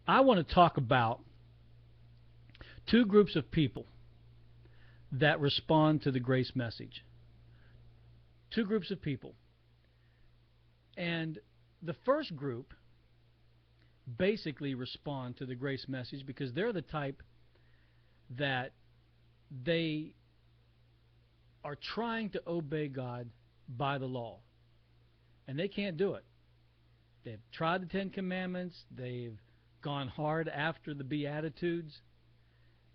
I want to talk about two groups of people that respond to the grace message. Two groups of people. And the first group basically respond to the grace message because they're the type that they are trying to obey God by the law. And they can't do it. They've tried the Ten Commandments. They've gone hard after the Beatitudes.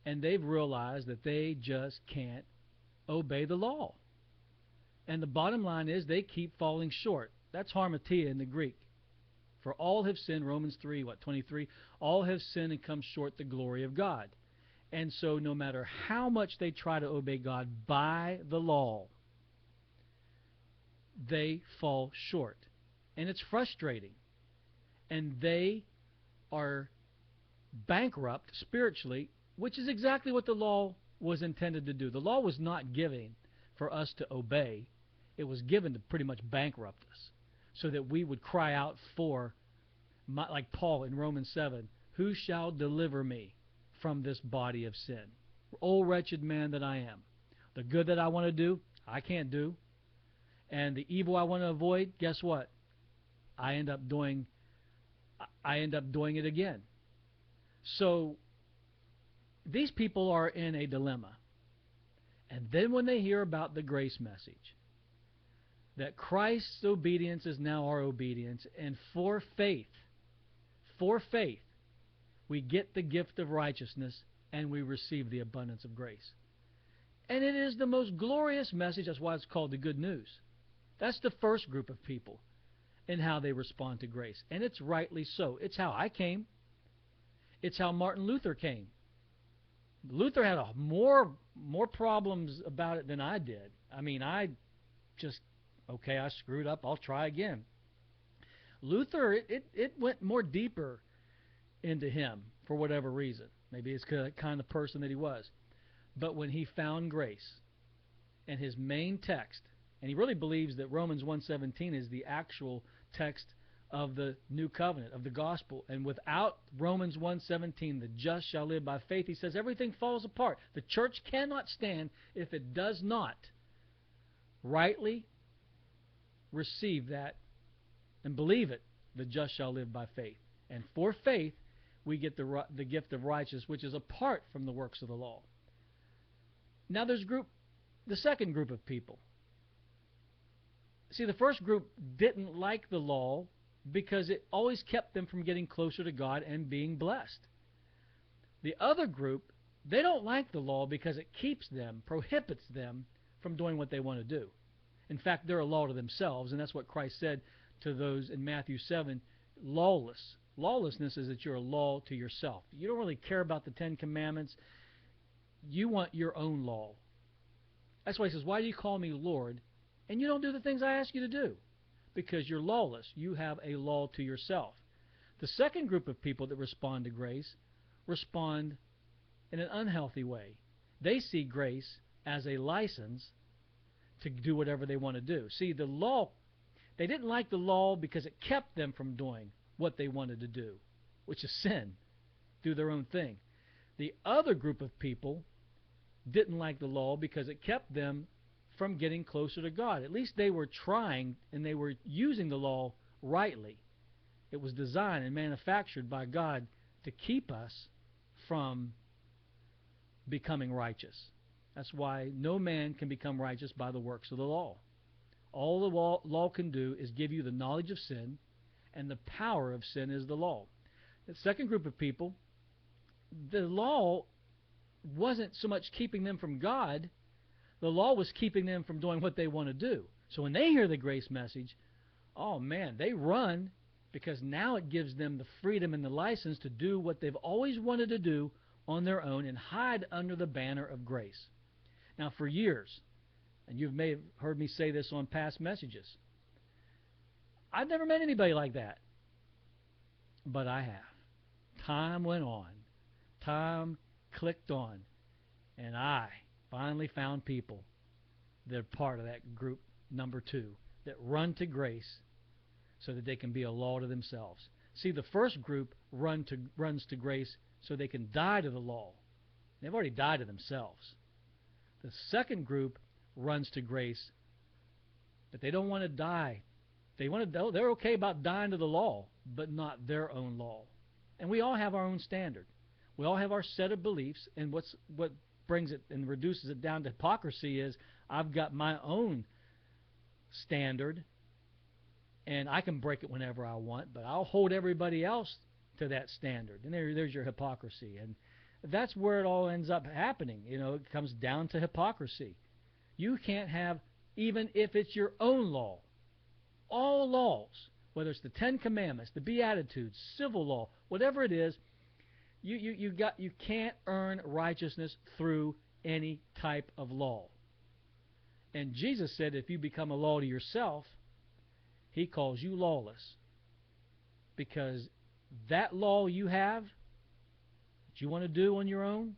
And they've realized that they just can't obey the law. And the bottom line is they keep falling short. That's harmatia in the Greek. For all have sinned, Romans 3:23, all have sinned and come short the glory of God. And so no matter how much they try to obey God by the law, they fall short. And it's frustrating. And they are bankrupt spiritually, which is exactly what the law was intended to do. The law was not given for us to obey. It was given to pretty much bankrupt us so that we would cry out for, like Paul in Romans 7, who shall deliver me from this body of sin? O wretched man that I am. The good that I want to do, I can't do. And the evil I want to avoid, guess what? I end up doing it again. So these people are in a dilemma. And then when they hear about the grace message, that Christ's obedience is now our obedience, and for faith, we get the gift of righteousness and we receive the abundance of grace. And it is the most glorious message. That's why it's called the good news. That's the first group of people and how they respond to grace. And it's rightly so. It's how I came. It's how Martin Luther came. Luther had more problems about it than I did. I mean, I screwed up. I'll try again. Luther, it went more deeper into him for whatever reason. Maybe it's the kind of person that he was. But when he found grace and his main text, and he really believes that Romans 1:17 is the actual text of the new covenant, of the gospel. And without Romans 1:17, the just shall live by faith, he says everything falls apart. The church cannot stand if it does not rightly receive that and believe it. The just shall live by faith. And for faith, we get the gift of righteousness, which is apart from the works of the law. Now there's the second group of people. See, the first group didn't like the law because it always kept them from getting closer to God and being blessed. The other group, they don't like the law because it prohibits them from doing what they want to do. In fact, they're a law to themselves, and that's what Christ said to those in Matthew 7, lawless. Lawlessness is that you're a law to yourself. You don't really care about the Ten Commandments. You want your own law. That's why he says, why do you call me Lord, and you don't do the things I ask you to do? Because you're lawless. You have a law to yourself. The second group of people that respond to grace respond in an unhealthy way. They see grace as a license to do whatever they want to do. See, the law, they didn't like the law because it kept them from doing what they wanted to do, which is sin, do their own thing. The other group of people didn't like the law because it kept them from getting closer to God. At least they were trying, and they were using the law rightly. It was designed and manufactured by God to keep us from becoming righteous. That's why no man can become righteous by the works of the law. All the law can do is give you the knowledge of sin, and the power of sin is the law. The second group of people, the law wasn't so much keeping them from God. The law was keeping them from doing what they want to do. So when they hear the grace message, oh man, they run, because now it gives them the freedom and the license to do what they've always wanted to do on their own and hide under the banner of grace. Now for years, and you may have heard me say this on past messages, I've never met anybody like that. But I have. Time went on. Time clicked on. And I finally found people that are part of that group number 2 that run to grace so that they can be a law to themselves. See, the first group runs to grace so they can die to the law. They've already died to themselves. The second group runs to grace, but they don't want to die. They're okay about dying to the law, but not their own law. And we all have our own standard. We all have our set of beliefs, and what brings it and reduces it down to hypocrisy is I've got my own standard, and I can break it whenever I want, but I'll hold everybody else to that standard. And there's your hypocrisy. And that's where it all ends up happening. It comes down to hypocrisy. You can't have, even if it's your own law, all laws, whether it's the Ten Commandments, the Beatitudes, civil law, whatever it is, you can't earn righteousness through any type of law. And Jesus said if you become a law to yourself, he calls you lawless. Because that law you have, that you want to do on your own,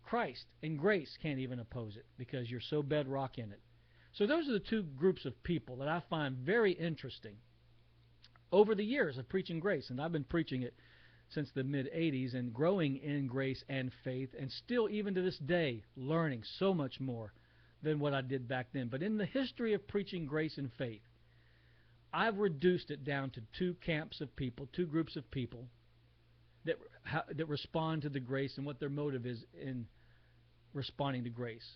Christ and grace can't even oppose it because you're so bedrock in it. So those are the two groups of people that I find very interesting over the years of preaching grace. And I've been preaching it since the mid-'80s and growing in grace and faith, and still even to this day learning so much more than what I did back then. But in the history of preaching grace and faith, I've reduced it down to two camps of people, two groups of people that respond to the grace and what their motive is in responding to grace.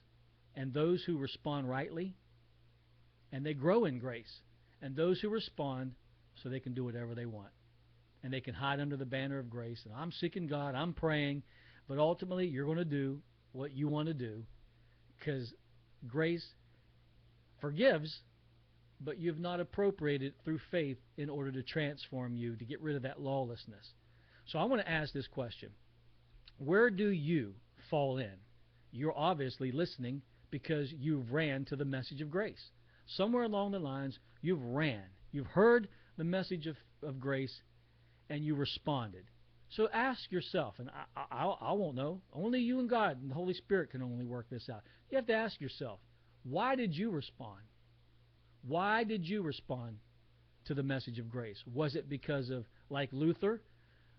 And those who respond rightly, and they grow in grace. And those who respond so they can do whatever they want. And they can hide under the banner of grace. And I'm seeking God, I'm praying, but ultimately you're going to do what you want to do, because grace forgives, but you've not appropriated it through faith in order to transform you, to get rid of that lawlessness. So I want to ask this question. Where do you fall in? You're obviously listening because you've ran to the message of grace. Somewhere along the lines, you've ran. You've heard the message of grace, and you responded. So ask yourself, and I won't know. Only you and God and the Holy Spirit can only work this out. You have to ask yourself, why did you respond? Why did you respond to the message of grace? Was it because of, like Luther,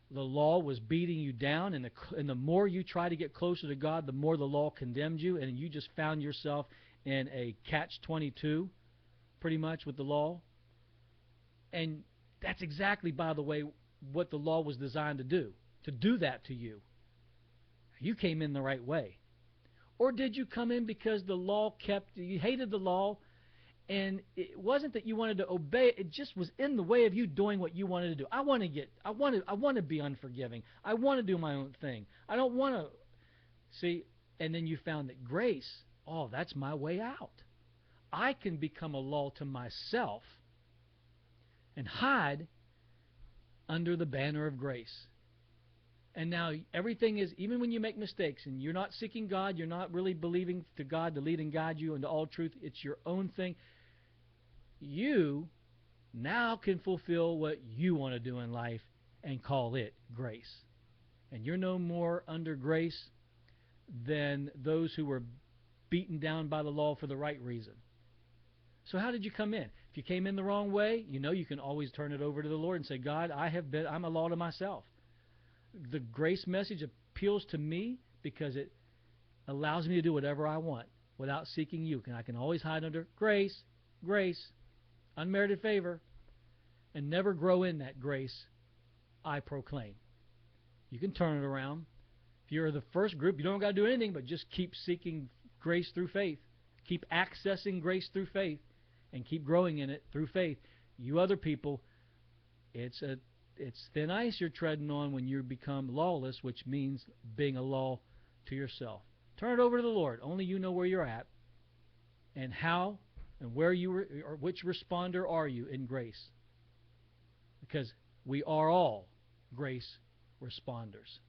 the law was beating you down, and the more you try to get closer to God, the more the law condemned you, and you just found yourself in a catch-22, pretty much, with the law? And that's exactly, by the way, what the law was designed to do that to you. You came in the right way. Or did you come in because the law you hated the law, and it wasn't that you wanted to obey it, it just was in the way of you doing what you wanted to do. I want to be unforgiving. I want to do my own thing. I don't want to, see, and then you found that grace, that's my way out. I can become a law to myself and hide under the banner of grace. And now everything is, even when you make mistakes and you're not seeking God, you're not really believing to God to lead and guide you into all truth, it's your own thing. You now can fulfill what you want to do in life and call it grace. And you're no more under grace than those who were beaten down by the law for the right reason. So how did you come in? If you came in the wrong way, you can always turn it over to the Lord and say, God, I'm a law to myself. The grace message appeals to me because it allows me to do whatever I want without seeking you. And I can always hide under grace, unmerited favor, and never grow in that grace I proclaim. You can turn it around. If you're the first group, you don't got to do anything but just keep seeking grace through faith. Keep accessing grace through faith and keep growing in it through faith. You other people, it's thin ice you're treading on when you become lawless, which means being a law to yourself. Turn it over to the Lord. Only you know where you're at and how and where you were, or which responder are you in grace. Because we are all grace responders.